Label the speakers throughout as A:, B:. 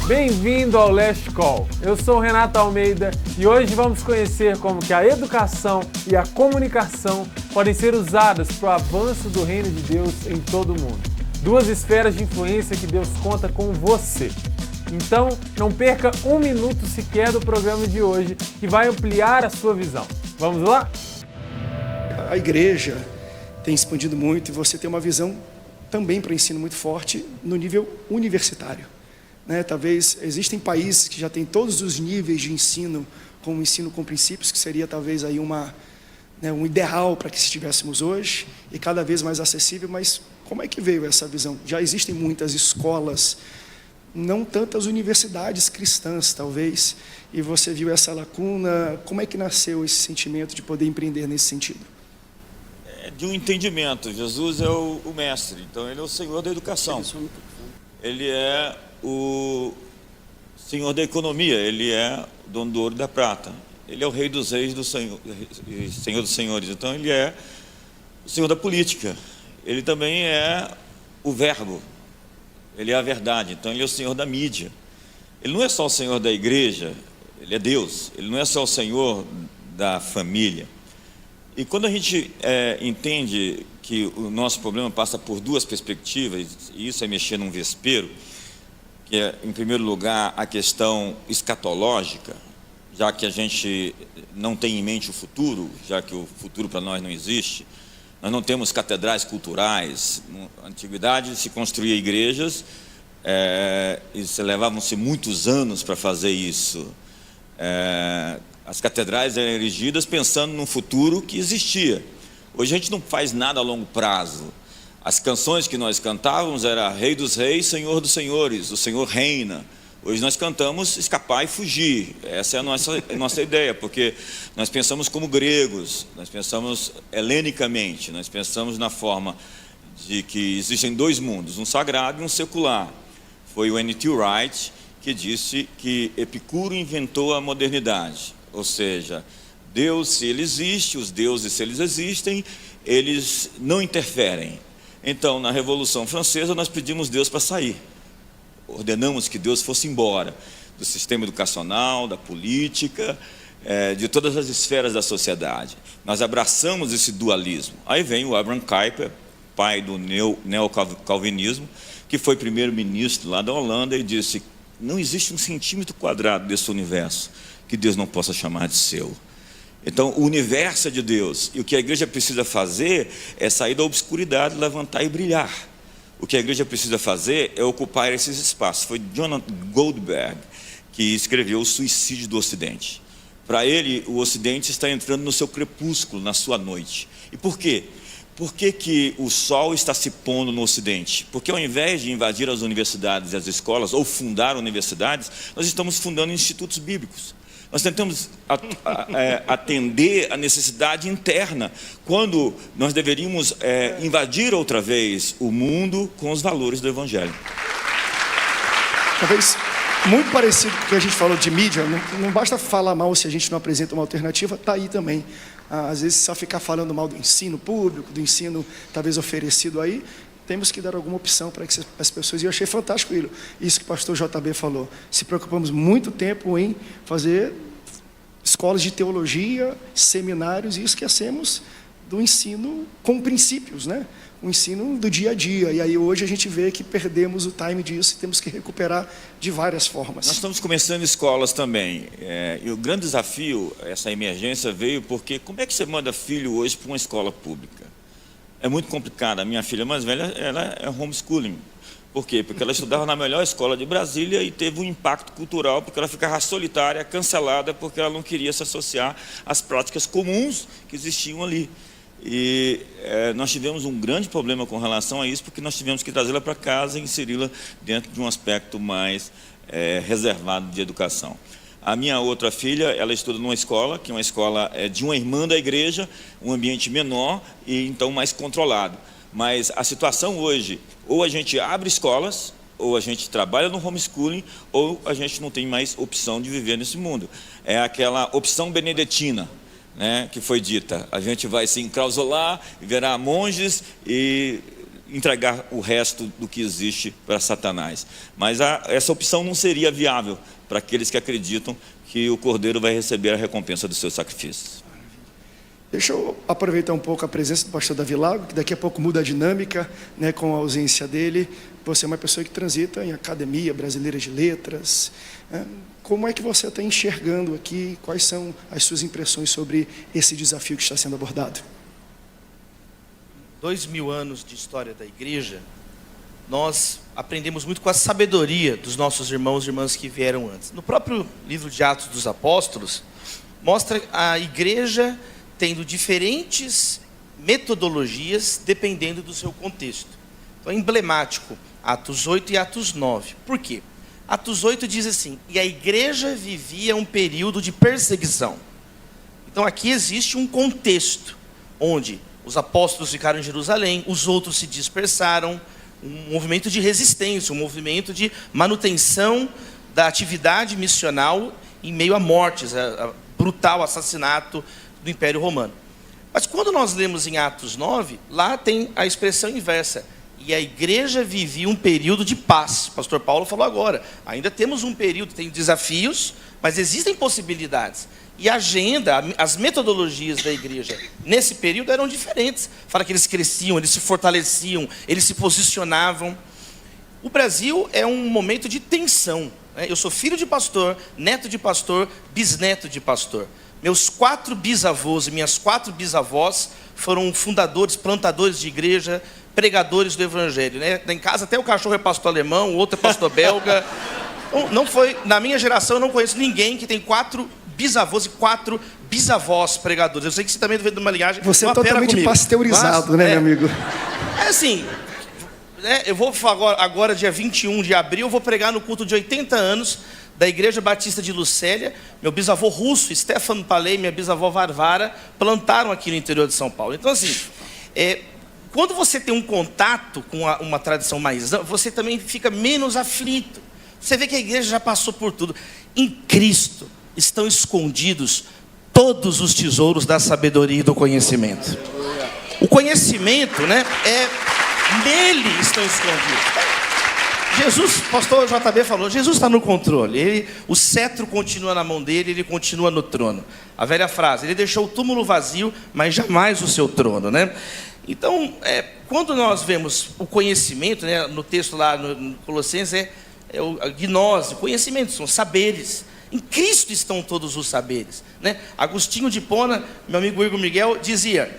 A: Bem-vindo ao Last Call. Eu sou o Renato Almeida e hoje vamos conhecer como que a educação e a comunicação podem ser usadas para o avanço do reino de Deus em todo o mundo. Duas esferas de influência que Deus conta com você. Então, não perca um minuto sequer do programa de hoje, que vai ampliar a sua visão. Vamos lá?
B: A igreja tem expandido muito e você tem uma visão também para o ensino muito forte no nível universitário. Talvez existem países que já têm todos os níveis de ensino, como o ensino com princípios, que seria talvez aí um ideal para que estivéssemos hoje, e cada vez mais acessível, mas como é que veio essa visão? Já existem muitas escolas, não tantas universidades cristãs, talvez, e você viu essa lacuna. Como é que nasceu esse sentimento de poder empreender nesse sentido?
C: De um entendimento. Jesus é o mestre, então ele é o Senhor da educação. Ele é o Senhor da economia, ele é o dono do ouro e da prata. Ele é o Rei dos Reis, Senhor dos Senhores. Então ele é o Senhor da política. Ele também é o Verbo. Ele é a verdade. Então ele é o Senhor da mídia. Ele não é só o Senhor da igreja, ele é Deus. Ele não é só o Senhor da família. E quando a gente entende que o nosso problema passa por duas perspectivas, e isso é mexer num vespeiro, que é, em primeiro lugar, a questão escatológica, já que a gente não tem em mente o futuro, já que o futuro para nós não existe. Nós não temos catedrais culturais. Na antiguidade se construía igrejas, e levavam-se muitos anos para fazer isso. As catedrais eram erigidas pensando num futuro que existia. Hoje a gente não faz nada a longo prazo. As canções que nós cantávamos era Rei dos Reis, Senhor dos Senhores, o Senhor reina. Hoje nós cantamos escapar e fugir. Essa é a nossa ideia, porque nós pensamos como gregos, nós pensamos helenicamente, nós pensamos na forma de que existem dois mundos, um sagrado e um secular. Foi o N.T. Wright que disse que Epicuro inventou a modernidade. Ou seja, Deus, se ele existe, os deuses, se eles existem, eles não interferem. Então, na Revolução Francesa, nós pedimos Deus para sair. Ordenamos que Deus fosse embora do sistema educacional, da política, de todas as esferas da sociedade. Nós abraçamos esse dualismo. Aí vem o Abraham Kuyper, pai do neocalvinismo, que foi primeiro-ministro lá da Holanda, e disse: não existe um centímetro quadrado desse universo que Deus não possa chamar de seu. Então, o universo é de Deus, e o que a igreja precisa fazer é sair da obscuridade, levantar e brilhar. O que a igreja precisa fazer é ocupar esses espaços. Foi Jonathan Goldberg que escreveu O Suicídio do Ocidente. Para ele, o Ocidente está entrando no seu crepúsculo, na sua noite. E por quê? Por que o sol está se pondo no Ocidente? Porque ao invés de invadir as universidades e as escolas, ou fundar universidades, nós estamos fundando institutos bíblicos. Nós tentamos atender a necessidade interna, quando nós deveríamos invadir outra vez o mundo com os valores do Evangelho.
B: Talvez muito parecido com o que a gente falou de mídia. Não basta falar mal se a gente não apresenta uma alternativa, está aí também. Às vezes só ficar falando mal do ensino público, do ensino talvez oferecido aí. Temos que dar alguma opção para que as pessoas... E eu achei fantástico isso que o pastor JB falou. Se preocupamos muito tempo em fazer escolas de teologia, seminários, e esquecemos do ensino com princípios, o ensino do dia a dia. E aí hoje a gente vê que perdemos o time disso e temos que recuperar de várias formas.
C: Nós estamos começando escolas também. E o grande desafio, essa emergência veio porque como é que você manda filho hoje para uma escola pública? É muito complicado. A minha filha mais velha, ela é homeschooling. Por quê? Porque ela estudava na melhor escola de Brasília e teve um impacto cultural, porque ela ficava solitária, cancelada, porque ela não queria se associar às práticas comuns que existiam ali. E nós tivemos um grande problema com relação a isso, porque nós tivemos que trazê-la para casa e inseri-la dentro de um aspecto mais reservado de educação. A minha outra filha, ela estuda numa escola, que é uma escola de uma irmã da igreja, um ambiente menor e então mais controlado. Mas a situação hoje, ou a gente abre escolas, ou a gente trabalha no homeschooling, ou a gente não tem mais opção de viver nesse mundo. É aquela opção benedetina, que foi dita: a gente vai se enclausular, virar monges e entregar o resto do que existe para Satanás. Mas essa opção não seria viável para aqueles que acreditam que o Cordeiro vai receber a recompensa dos seus sacrifícios.
B: Deixa eu aproveitar um pouco a presença do pastor Davi Lago, que daqui a pouco muda a dinâmica, né, com a ausência dele. Você é uma pessoa que transita em Academia Brasileira de Letras. Como é que você está enxergando aqui? Quais são as suas impressões sobre esse desafio que está sendo abordado?
D: 2000 anos de história da igreja, nós aprendemos muito com a sabedoria dos nossos irmãos e irmãs que vieram antes. No próprio livro de Atos dos Apóstolos, mostra a igreja tendo diferentes metodologias dependendo do seu contexto. Então é emblemático Atos 8 e Atos 9. Por quê? Atos 8 diz assim: e a igreja vivia um período de perseguição. Então aqui existe um contexto onde os apóstolos ficaram em Jerusalém, os outros se dispersaram, um movimento de resistência, um movimento de manutenção da atividade missional em meio a mortes, a brutal assassinato do Império Romano. Mas quando nós lemos em Atos 9, lá tem a expressão inversa: e a igreja vivia um período de paz. O pastor Paulo falou agora, ainda temos um período, tem desafios, mas existem possibilidades. E a agenda, as metodologias da igreja nesse período eram diferentes. Fala que eles cresciam, eles se fortaleciam, eles se posicionavam. O Brasil é um momento de tensão, né? Eu sou filho de pastor, neto de pastor, bisneto de pastor. Meus 4 bisavôs e minhas 4 bisavós foram fundadores, plantadores de igreja, pregadores do evangelho, né? Em casa até o cachorro é pastor alemão, o outro é pastor belga. Não foi, na minha geração eu não conheço ninguém que tem 4 bisavôs e 4 bisavós pregadores. Eu sei que você também vem de uma linhagem.
B: Você é totalmente pasteurizado, né, meu amigo?
D: É assim, né, eu vou agora dia 21 de abril, eu vou pregar no culto de 80 anos da Igreja Batista de Lucélia. Meu bisavô russo, Stefan Paley, minha bisavó Varvara, plantaram aqui no interior de São Paulo. Então assim, quando você tem um contato com uma tradição mais ampla, você também fica menos aflito. Você vê que a igreja já passou por tudo. Em Cristo estão escondidos todos os tesouros da sabedoria e do conhecimento. O conhecimento, né, nele estão escondidos. Jesus, o pastor JB falou, Jesus está no controle. O cetro continua na mão dele, ele continua no trono. A velha frase, ele deixou o túmulo vazio, mas jamais o seu trono, né? Então, quando nós vemos o conhecimento, né, no texto lá no Colossenses, a gnose, conhecimento, são saberes. Em Cristo estão todos os saberes, né? Agostinho de Hipona, meu amigo Igor Miguel, dizia: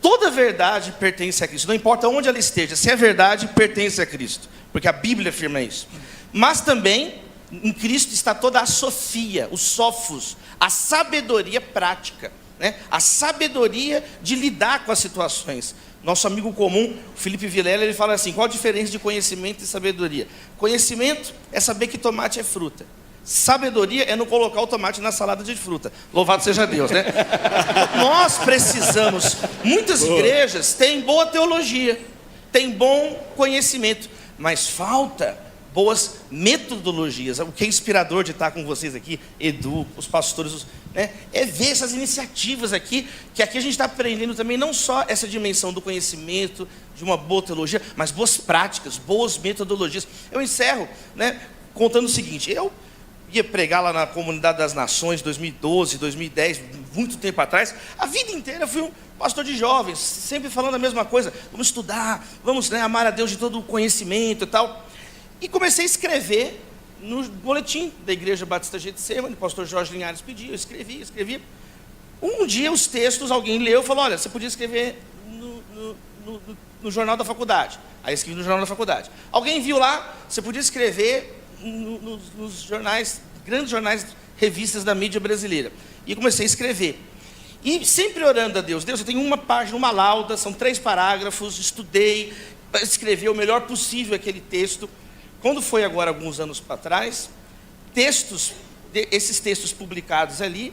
D: toda verdade pertence a Cristo, não importa onde ela esteja, se é verdade, pertence a Cristo, porque a Bíblia afirma isso. Mas também, em Cristo está toda a sofia, o sofos, a sabedoria prática, né? A sabedoria de lidar com as situações. Nosso amigo comum, Felipe Vilela, ele fala assim: qual a diferença de conhecimento e sabedoria? Conhecimento é saber que tomate é fruta. Sabedoria é não colocar o tomate na salada de fruta. Louvado seja Deus, né? Nós precisamos, muitas igrejas têm boa teologia, têm bom conhecimento, mas falta boas metodologias. O que é inspirador de estar com vocês aqui, Edu, os pastores, né, é ver essas iniciativas aqui, que aqui a gente está aprendendo também não só essa dimensão do conhecimento, de uma boa teologia, mas boas práticas, boas metodologias. Eu encerro, né, contando o seguinte: eu ia pregar lá na Comunidade das Nações, 2012, 2010, muito tempo atrás. A vida inteira eu fui um pastor de jovens, sempre falando a mesma coisa: vamos estudar, vamos, né, amar a Deus de todo o conhecimento e tal. E comecei a escrever no boletim da Igreja Batista Getsemane, o pastor Jorge Linhares pediu, eu escrevi. Um dia os textos, alguém leu e falou: olha, você podia escrever no jornal da faculdade. Aí escrevi no jornal da faculdade. Alguém viu lá, você podia escrever nos jornais, grandes jornais, revistas da mídia brasileira. E comecei a escrever. E sempre orando a Deus: Deus, eu tenho uma página, uma lauda, são 3 parágrafos, estudei, escrevi o melhor possível aquele texto. Quando foi agora, alguns anos para trás, esses textos publicados ali,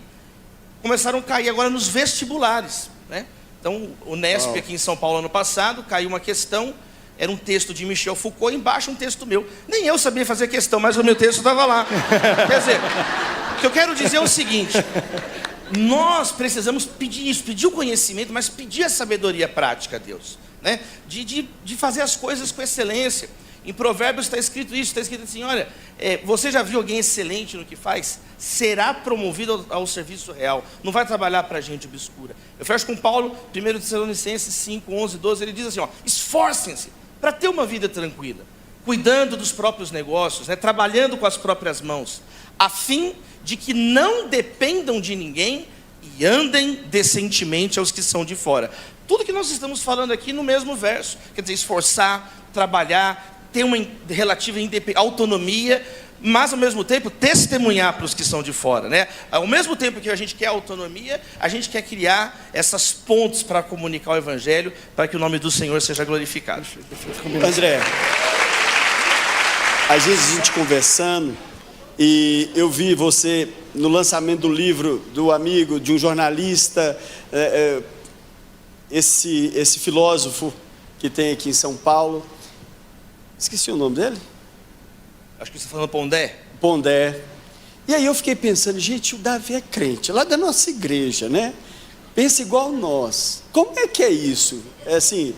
D: começaram a cair agora nos vestibulares, né? Então, o Nesp aqui em São Paulo, ano passado, caiu uma questão. Era um texto de Michel Foucault, embaixo um texto meu. Nem eu sabia fazer questão, mas o meu texto estava lá. Quer dizer, o que eu quero dizer é o seguinte: nós precisamos pedir isso, pedir o conhecimento, mas pedir a sabedoria prática a Deus. né? De fazer as coisas com excelência. Em Provérbios está escrito isso, está escrito assim, olha, você já viu alguém excelente no que faz? Será promovido ao serviço real, não vai trabalhar para gente obscura. Eu fecho com Paulo, 1 Tessalonicenses 5, 11, 12, ele diz assim, ó, esforcem-se para ter uma vida tranquila, cuidando dos próprios negócios, né, trabalhando com as próprias mãos, a fim de que não dependam de ninguém e andem decentemente aos que são de fora. Tudo que nós estamos falando aqui no mesmo verso, quer dizer, esforçar, trabalhar, ter uma relativa autonomia, mas ao mesmo tempo testemunhar para os que são de fora, né? Ao mesmo tempo que a gente quer autonomia, a gente quer criar essas pontes para comunicar o evangelho, para que o nome do Senhor seja glorificado.
E: André, às vezes a gente conversando, e eu vi você no lançamento do livro do amigo, de um jornalista, esse filósofo que tem aqui em São Paulo, esqueci o nome dele?
D: Acho que você está falando Pondé.
E: Pondé. E aí eu fiquei pensando, gente, o Davi é crente, lá da nossa igreja, né? Pensa igual nós. Como é que é isso? É assim,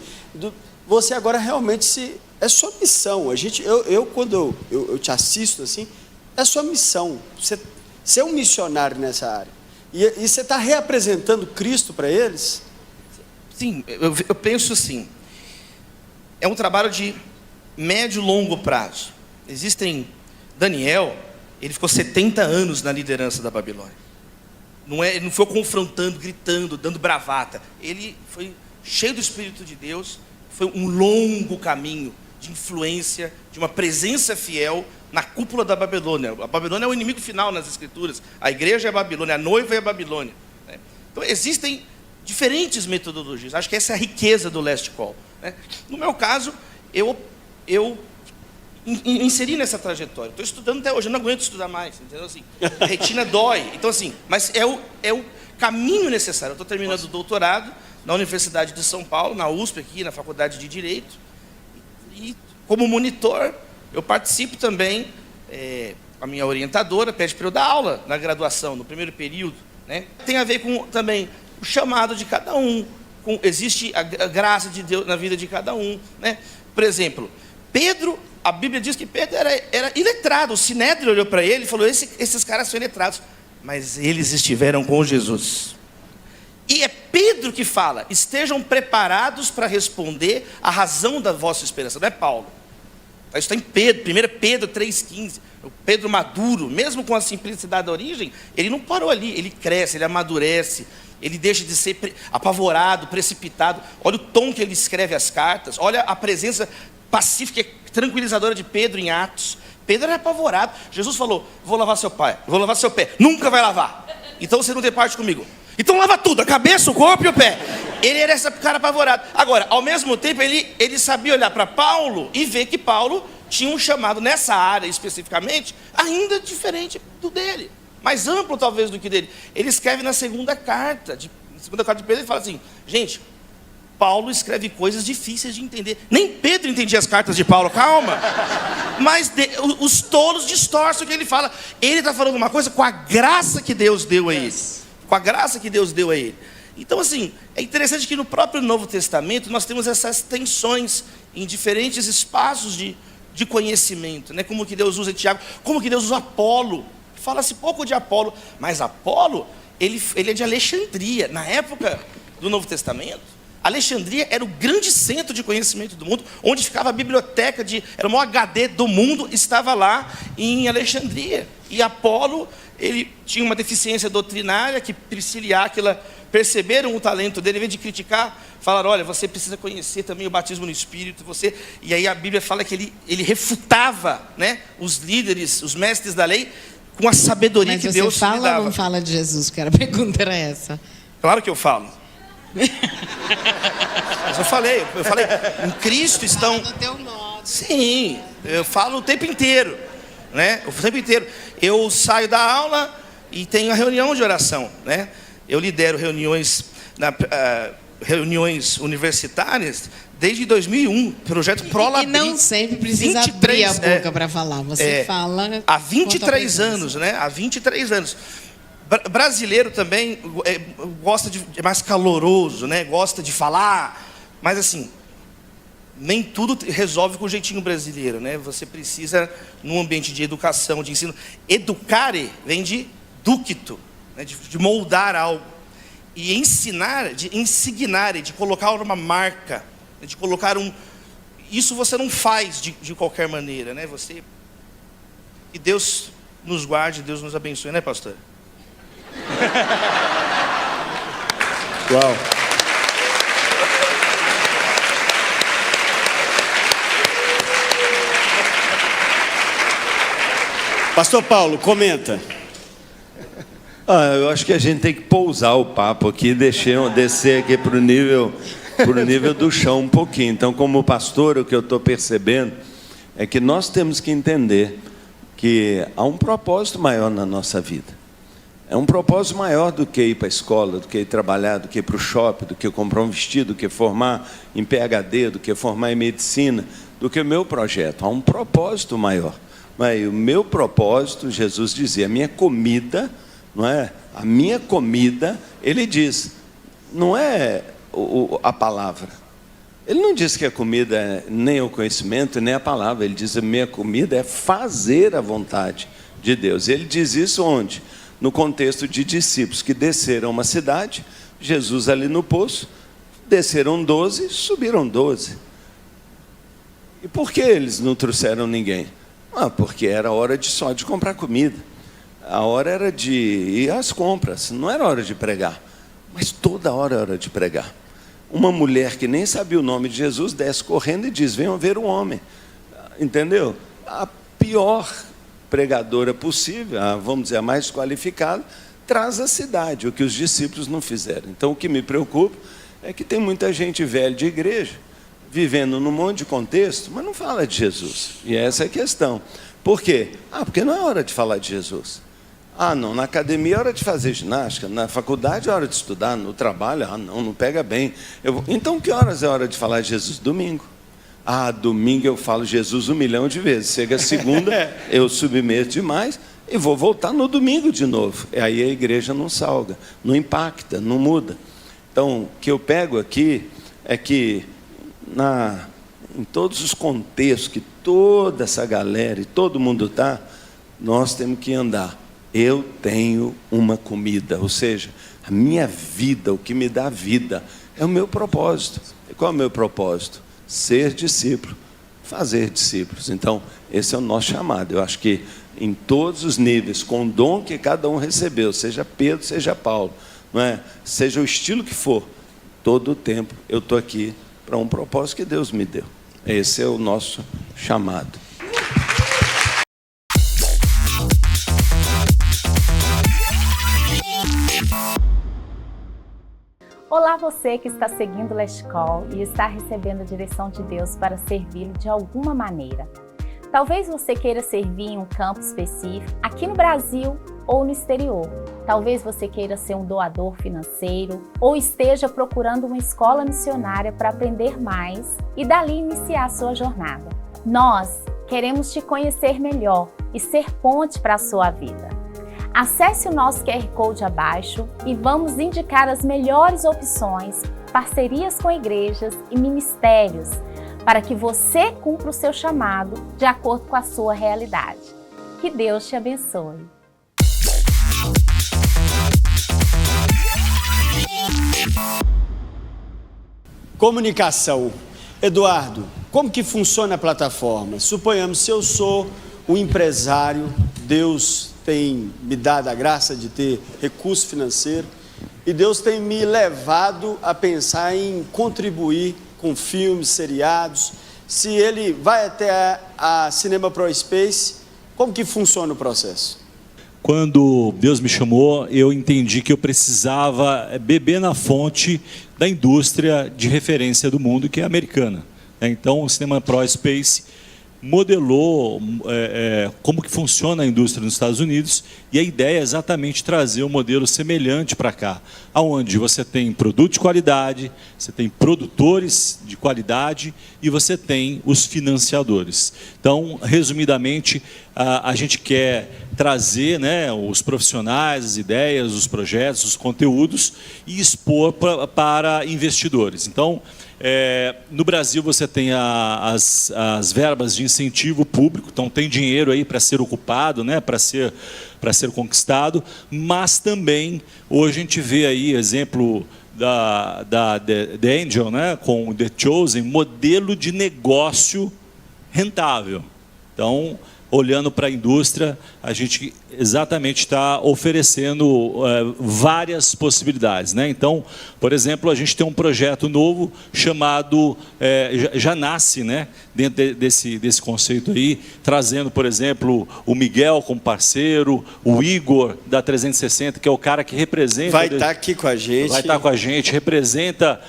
E: você agora realmente é sua missão. Quando eu te assisto assim, é sua missão. Você é um missionário nessa área. E você está reapresentando Cristo para eles?
D: Sim, eu penso assim. É um trabalho de médio e longo prazo. Daniel, ele ficou 70 anos na liderança da Babilônia. Ele não foi confrontando, gritando, dando bravata. Ele foi cheio do Espírito de Deus. Foi um longo caminho de influência, de uma presença fiel na cúpula da Babilônia. A Babilônia é o inimigo final nas Escrituras. A igreja é a Babilônia, a noiva é a Babilônia, né? Então existem diferentes metodologias. Acho que essa é a riqueza do Last Call, né? No meu caso, eu inseri nessa trajetória. Estou estudando até hoje, eu não aguento estudar mais, entendeu? Assim, a retina dói. Então, assim, mas é o caminho necessário. Eu estou terminando o doutorado na Universidade de São Paulo, na USP, aqui, na Faculdade de Direito. E, como monitor, eu participo também, a minha orientadora pede para eu dar aula na graduação, no primeiro período, né? Tem a ver com, também, o chamado de cada um. Existe a graça de Deus na vida de cada um, né? Por exemplo, Pedro, a Bíblia diz que Pedro era iletrado. O Sinédrio olhou para ele e falou, esses caras são iletrados. Mas eles estiveram com Jesus. E é Pedro que fala, estejam preparados para responder a razão da vossa esperança. Não é Paulo. Isso está em Pedro, 1 Pedro 3,15. O Pedro maduro, mesmo com a simplicidade da origem, ele não parou ali. Ele cresce, ele amadurece. Ele deixa de ser apavorado, precipitado. Olha o tom que ele escreve as cartas. Olha a presença pacífica e tranquilizadora de Pedro em Atos. Pedro era apavorado. Jesus falou, vou lavar seu pé. Nunca vai lavar. Então você não tem parte comigo. Então lava tudo, a cabeça, o corpo e o pé. Ele era esse cara apavorado. Agora, ao mesmo tempo, ele sabia olhar para Paulo e ver que Paulo tinha um chamado nessa área especificamente, ainda diferente do dele. Mais amplo talvez do que dele. Ele escreve na segunda carta de Pedro, ele fala assim, gente, Paulo escreve coisas difíceis de entender. Nem Pedro entendia as cartas de Paulo, calma. Mas os tolos distorcem o que ele fala. Ele está falando uma coisa com a graça que Deus deu a ele. Com a graça que Deus deu a ele. Então, assim, é interessante que no próprio Novo Testamento nós temos essas tensões em diferentes espaços de conhecimento, né? Como que Deus usa Tiago, como que Deus usa Apolo. Fala-se pouco de Apolo, mas Apolo, ele é de Alexandria. Na época do Novo Testamento, Alexandria era o grande centro de conhecimento do mundo, onde ficava a biblioteca, era o maior HD do mundo, estava lá em Alexandria. E Apolo, ele tinha uma deficiência doutrinária, que Priscila e Áquila perceberam o talento dele, em vez de criticar, falaram, olha, você precisa conhecer também o batismo no Espírito, E aí a Bíblia fala que ele refutava, né, os líderes, os mestres da lei, com a sabedoria que Deus lhe dava.
F: Mas você fala ou não fala de Jesus? Que a pergunta era essa.
D: Claro que eu falo. Mas eu falei, em Cristo estão...
F: No teu nome.
D: Sim, eu falo o tempo inteiro, né? O tempo inteiro. Eu saio da aula e tenho a reunião de oração, né? Eu lidero reuniões universitárias desde 2001, projeto ProLabri.
F: E não sempre precisa abrir a boca para falar, você fala...
D: Há 23 anos, né? Há 23 anos. Brasileiro também gosta é mais caloroso, né? Gosta de falar, mas assim, nem tudo resolve com o jeitinho brasileiro, né? Você precisa, num ambiente de educação, de ensino, educare vem de ducto, né? de moldar algo. E ensinar, de insignare, de colocar uma marca, de colocar isso você não faz de qualquer maneira, né? E Deus nos guarde, Deus nos abençoe, né, pastor?
E: Uau! Pastor Paulo, comenta.
G: Eu acho que a gente tem que pousar o papo aqui, descer aqui para o nível do chão um pouquinho. Então, como pastor, o que eu estou percebendo é que nós temos que entender que há um propósito maior na nossa vida. É um propósito maior do que ir para a escola, do que ir trabalhar, do que ir para o shopping, do que comprar um vestido, do que formar em PhD, do que formar em medicina, do que o meu projeto. Há um propósito maior. Mas o meu propósito, Jesus dizia, a minha comida, não é? A minha comida, ele diz, não é a palavra. Ele não diz que a comida é nem o conhecimento, nem a palavra. Ele diz, a minha comida é fazer a vontade de Deus. Ele diz isso onde? No contexto de discípulos que desceram uma cidade, Jesus ali no poço, desceram 12, subiram 12. E por que eles não trouxeram ninguém? Porque era hora só de comprar comida. A hora era de ir às compras, não era hora de pregar. Mas toda hora era hora de pregar. Uma mulher que nem sabia o nome de Jesus desce correndo e diz, venham ver o homem. Entendeu? A pior pregadora possível, vamos dizer, a mais qualificada, traz a cidade, o que os discípulos não fizeram. Então, o que me preocupa é que tem muita gente velha de igreja, vivendo num monte de contexto, mas não fala de Jesus. E essa é a questão. Por quê? Porque não é hora de falar de Jesus. Não, na academia é hora de fazer ginástica, na faculdade é hora de estudar, no trabalho, não pega bem. Então, que horas é hora de falar de Jesus? Domingo. Domingo eu falo Jesus 1 milhão de vezes. Chega segunda, eu submeto demais e vou voltar no domingo de novo. E aí a igreja não salga, não impacta, não muda. Então, o que eu pego aqui é que em todos os contextos que toda essa galera e todo mundo está, nós temos que andar. Eu tenho uma comida, ou seja, a minha vida, o que me dá vida, é o meu propósito. E qual é o meu propósito? Ser discípulo, fazer discípulos. Então, esse é o nosso chamado. Eu acho que em todos os níveis, com o dom que cada um recebeu, seja Pedro, seja Paulo, não é? Seja o estilo que for, todo o tempo eu estou aqui para um propósito que Deus me deu. Esse é o nosso chamado.
H: Olá, você que está seguindo o Last Call e está recebendo a direção de Deus para servi-lo de alguma maneira. Talvez você queira servir em um campo específico, aqui no Brasil ou no exterior. Talvez você queira ser um doador financeiro ou esteja procurando uma escola missionária para aprender mais e dali iniciar a sua jornada. Nós queremos te conhecer melhor e ser ponte para a sua vida. Acesse o nosso QR Code abaixo e vamos indicar as melhores opções, parcerias com igrejas e ministérios para que você cumpra o seu chamado de acordo com a sua realidade. Que Deus te abençoe.
E: Comunicação. Eduardo, como que funciona a plataforma? Suponhamos, se eu sou um empresário, Deus tem me dado a graça de ter recurso financeiro e Deus tem me levado a pensar em contribuir com filmes, seriados. Se ele vai até a Cinema Pro Space, como que funciona o processo?
I: Quando Deus me chamou, eu entendi que eu precisava beber na fonte da indústria de referência do mundo, que é a americana. Então, o Cinema Pro Space modelou como que funciona a indústria nos Estados Unidos, e a ideia é exatamente trazer um modelo semelhante para cá, onde você tem produto de qualidade, você tem produtores de qualidade e você tem os financiadores. Então, resumidamente, a gente quer trazer, né, os profissionais, as ideias, os projetos, os conteúdos e expor para investidores. Então, No Brasil você tem as verbas de incentivo público, então tem dinheiro aí para ser ocupado, né, para ser conquistado, mas também hoje a gente vê aí exemplo da The Angel, né, com o The Chosen, modelo de negócio rentável. Então, olhando para a indústria, a gente exatamente está oferecendo várias possibilidades, né? Então, por exemplo, a gente tem um projeto novo chamado, já nasce, né, dentro desse conceito aí, trazendo, por exemplo, o Miguel como parceiro, o Igor da 360, que é o cara que representa...
E: Vai estar aqui com a gente.
I: Vai estar com a gente, representa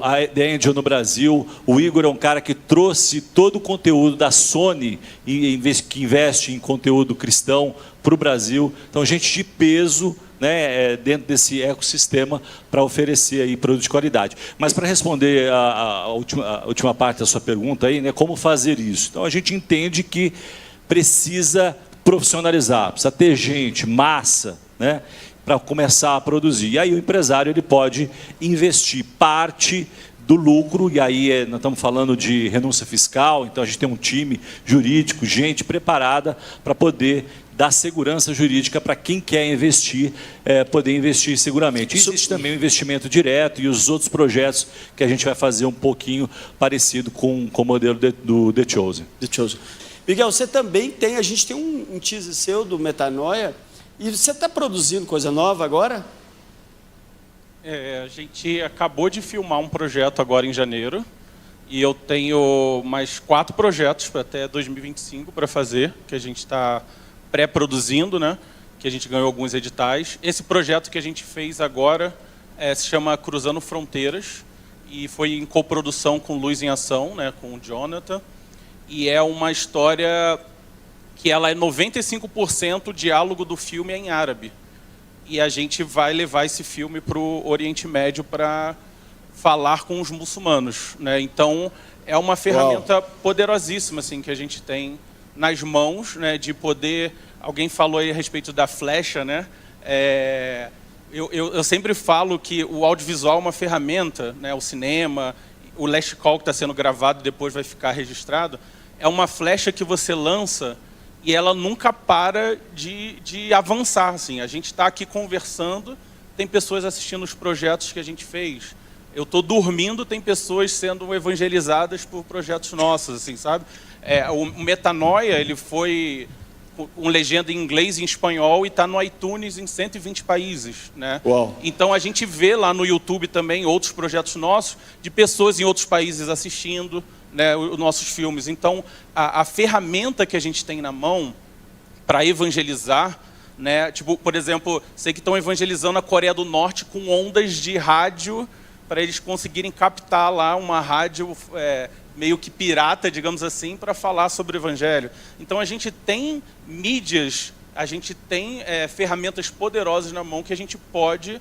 I: a The Angel no Brasil. O Igor é um cara que trouxe todo o conteúdo da Sony, que investe em conteúdo cristão para o Brasil. Então, gente de peso, né, dentro desse ecossistema para oferecer aí produto de qualidade. Mas para responder a última parte da sua pergunta aí, né, como fazer isso? Então, a gente entende que precisa profissionalizar, precisa ter gente, massa, né, para começar a produzir. E aí o empresário ele pode investir parte do lucro, e aí nós estamos falando de renúncia fiscal, então a gente tem um time jurídico, gente preparada para poder dar segurança jurídica para quem quer investir, poder investir seguramente. Existe também o investimento direto e os outros projetos que a gente vai fazer um pouquinho parecido com o modelo do The Chosen.
E: Miguel, você também tem, a gente tem um teaser seu do Metanoia, e você está produzindo coisa nova agora?
J: A gente acabou de filmar um projeto agora em janeiro, e eu tenho mais 4 projetos para até 2025 para fazer, que a gente está pré-produzindo, né? Que a gente ganhou alguns editais. Esse projeto que a gente fez agora se chama Cruzando Fronteiras, e foi em coprodução com Luz em Ação, né? Com o Jonathan, e é uma história que ela é 95% o diálogo do filme é em árabe. E a gente vai levar esse filme para o Oriente Médio para falar com os muçulmanos, né? Então, é uma ferramenta poderosíssima assim, que a gente tem nas mãos, né, de poder... Alguém falou aí a respeito da flecha, né? Eu sempre falo que o audiovisual é uma ferramenta, né? O cinema, o Last Call que está sendo gravado e depois vai ficar registrado, é uma flecha que você lança e ela nunca para de avançar. Assim. A gente está aqui conversando, tem pessoas assistindo os projetos que a gente fez. Eu estou dormindo, tem pessoas sendo evangelizadas por projetos nossos, assim, sabe? O Metanoia, ele foi com legenda em inglês e em espanhol e está no iTunes em 120 países, né?
E: Uau.
J: Então a gente vê lá no YouTube também outros projetos nossos de pessoas em outros países assistindo, né, os nossos filmes. Então a ferramenta que a gente tem na mão para evangelizar, né, tipo, por exemplo, sei que estão evangelizando a Coreia do Norte com ondas de rádio para eles conseguirem captar lá uma rádio meio que pirata, digamos assim, para falar sobre o evangelho. Então a gente tem mídias, a gente tem ferramentas poderosas na mão que a gente pode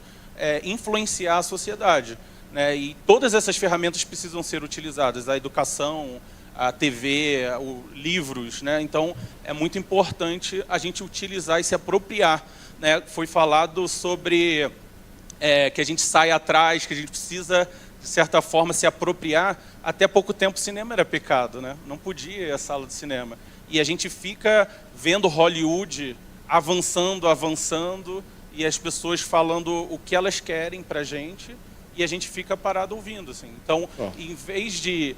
J: influenciar a sociedade, né? E todas essas ferramentas precisam ser utilizadas, a educação, a TV, livros, né? Então é muito importante a gente utilizar e se apropriar, né? Foi falado sobre que a gente sai atrás, que a gente precisa, de certa forma, se apropriar. Até pouco tempo o cinema era pecado, né? Não podia ir à sala de cinema. E a gente fica vendo Hollywood avançando, e as pessoas falando o que elas querem para a gente, e a gente fica parado ouvindo. Assim. Então, em vez de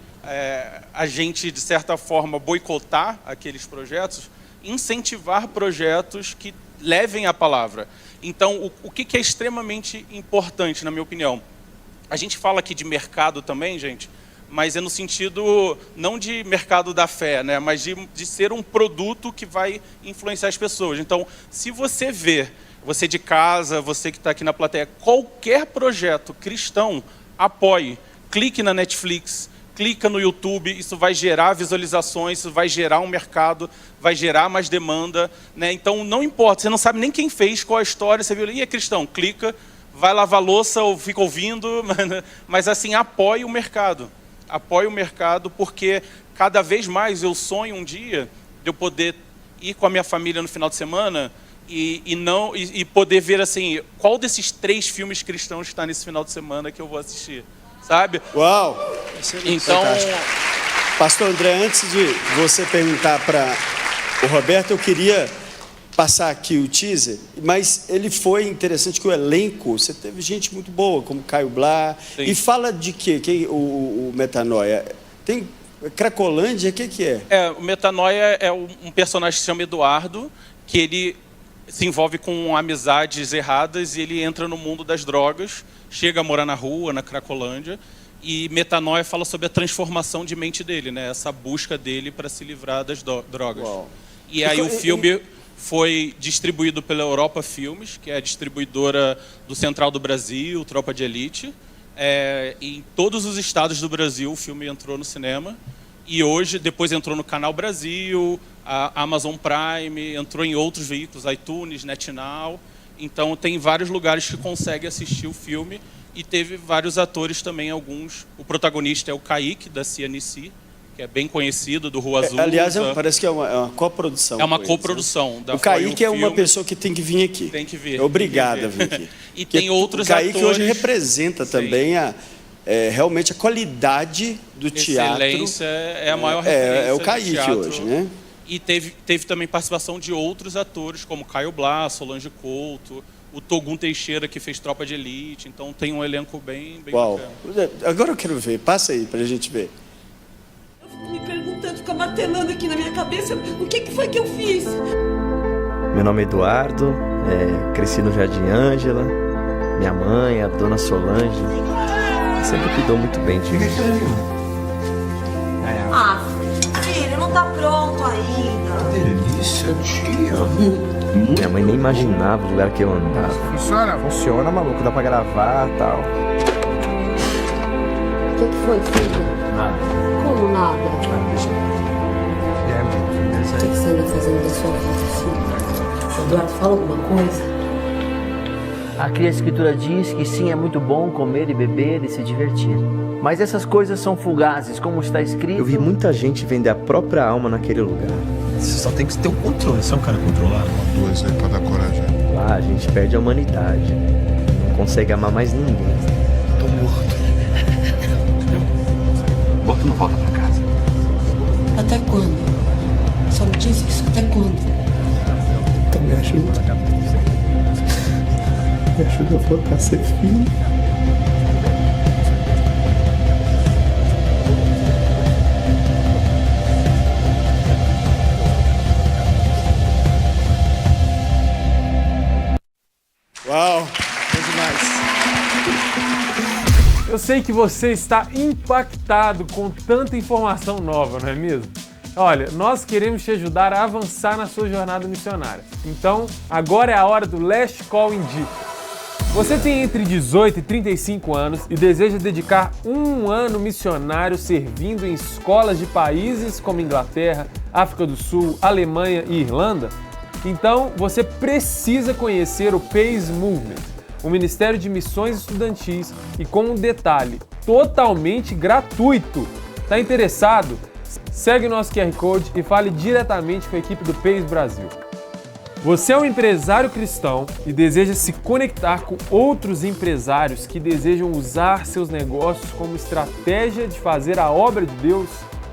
J: a gente, de certa forma, boicotar aqueles projetos, incentivar projetos que levem a palavra. Então, o que é extremamente importante, na minha opinião? A gente fala aqui de mercado também, gente, mas é no sentido não de mercado da fé, né, mas de ser um produto que vai influenciar as pessoas. Então, se você vê, você de casa, você que está aqui na plateia, qualquer projeto cristão, apoie. Clique na Netflix, clica no YouTube, isso vai gerar visualizações, isso vai gerar um mercado, vai gerar mais demanda, né? Então, não importa, você não sabe nem quem fez, qual a história, você viu ali, é cristão, clica, vai lavar louça ou fica ouvindo, mas assim, apoie o mercado. Apoie o mercado, porque cada vez mais eu sonho um dia de eu poder ir com a minha família no final de semana e poder ver assim, qual desses 3 filmes cristãos está nesse final de semana que eu vou assistir. sabe?
E: Uau!
J: Então,
E: fantástico. Pastor André, antes de você perguntar para o Roberto, eu queria passar aqui o teaser, mas ele foi interessante que o elenco, você teve gente muito boa, como Caio Blá. Sim. E fala de quê? O Metanoia? Tem Cracolândia, o que é?
J: O Metanoia é um personagem que se chama Eduardo, que ele se envolve com amizades erradas e ele entra no mundo das drogas, chega a morar na rua, na Cracolândia, e Metanoia fala sobre a transformação de mente dele, né? Essa busca dele para se livrar das drogas. Uau. E aí o filme foi distribuído pela Europa Filmes, que é a distribuidora do Central do Brasil, Tropa de Elite. Em todos os estados do Brasil o filme entrou no cinema. E hoje, depois entrou no Canal Brasil, a Amazon Prime, entrou em outros veículos, iTunes, NetNow. Então tem vários lugares que consegue assistir o filme. E teve vários atores também, alguns. O protagonista é o Kaique, da CNC, que é bem conhecido, do Rua Azul.
E: Aliás, parece que é uma coprodução.
J: É uma coprodução.
E: O Kaique é uma pessoa que tem que vir aqui.
J: Tem que vir.
E: Obrigado a vir aqui.
J: E tem outros atores.
E: O Kaique hoje representa também realmente a qualidade do teatro.
J: Excelência é a maior referência.
E: É o Kaique hoje, né?
J: E teve também participação de outros atores, como Caio Blá, Solange Couto, o Togum Teixeira, que fez Tropa de Elite. Então tem um elenco bem
E: Uau.
J: bacana.
E: Agora eu quero ver. Passa aí pra gente ver.
K: Eu fico me perguntando, fica martelando aqui na minha cabeça, o que foi que eu fiz?
L: Meu nome é Eduardo, cresci no Jardim Ângela. Minha mãe, a dona Solange, sempre cuidou muito bem de mim.
K: Filho, não tá pronto ainda.
L: Delícia, tia. Minha mãe nem imaginava o lugar que eu andava. Funciona, maluco, dá pra gravar e tal.
K: O que foi, filho?
L: Nada.
K: Como nada?
L: Deixa eu...
K: O que você anda fazendo da sua vida, filho? O Eduardo fala alguma coisa?
L: Aqui a escritura diz que sim, é muito bom comer e beber e se divertir. Mas essas coisas são fugazes, como está escrito. Eu vi muita gente vender a própria alma naquele lugar. Você só tem que ter o controle. Você é um cara controlado?
M: Uma coisa aí pra dar coragem.
L: Lá a gente perde a humanidade. Não consegue amar mais ninguém.
M: Tô morto.
L: Morto não volta pra casa.
K: Até quando? Só me diz isso, até quando?
L: Então me ajuda. Me ajuda a voltar a ser filho.
E: Uau, é demais.
A: Eu sei que você está impactado com tanta informação nova, não é mesmo? Olha, nós queremos te ajudar a avançar na sua jornada missionária. Então, agora é a hora do Last Call Indica. Você tem entre 18 e 35 anos e deseja dedicar um ano missionário servindo em escolas de países como Inglaterra, África do Sul, Alemanha e Irlanda? Então, você precisa conhecer o PACE Movement, um ministério de missões estudantis e com um detalhe, totalmente gratuito. Tá interessado? Segue o nosso QR Code e fale diretamente com a equipe do PACE Brasil. Você é um empresário cristão e deseja se conectar com outros empresários que desejam usar seus negócios como estratégia de fazer a obra de Deus?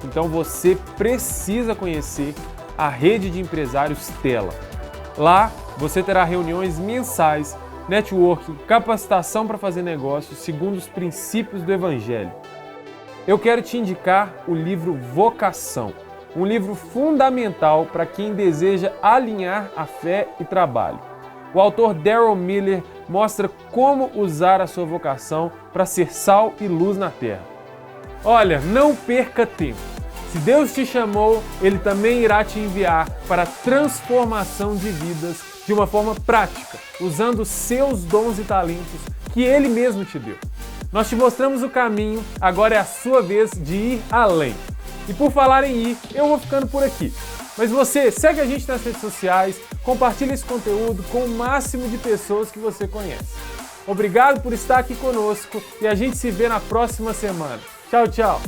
A: Então você precisa conhecer a rede de empresários Tela. Lá você terá reuniões mensais, networking, capacitação para fazer negócios segundo os princípios do Evangelho. Eu quero te indicar o livro Vocação, um livro fundamental para quem deseja alinhar a fé e trabalho. O autor Daryl Miller mostra como usar a sua vocação para ser sal e luz na terra. Olha, não perca tempo. Se Deus te chamou, Ele também irá te enviar para a transformação de vidas de uma forma prática, usando os seus dons e talentos que Ele mesmo te deu. Nós te mostramos o caminho, agora é a sua vez de ir além. E por falar em ir, eu vou ficando por aqui. Mas você, segue a gente nas redes sociais, compartilha esse conteúdo com o máximo de pessoas que você conhece. Obrigado por estar aqui conosco e a gente se vê na próxima semana. Tchau, tchau!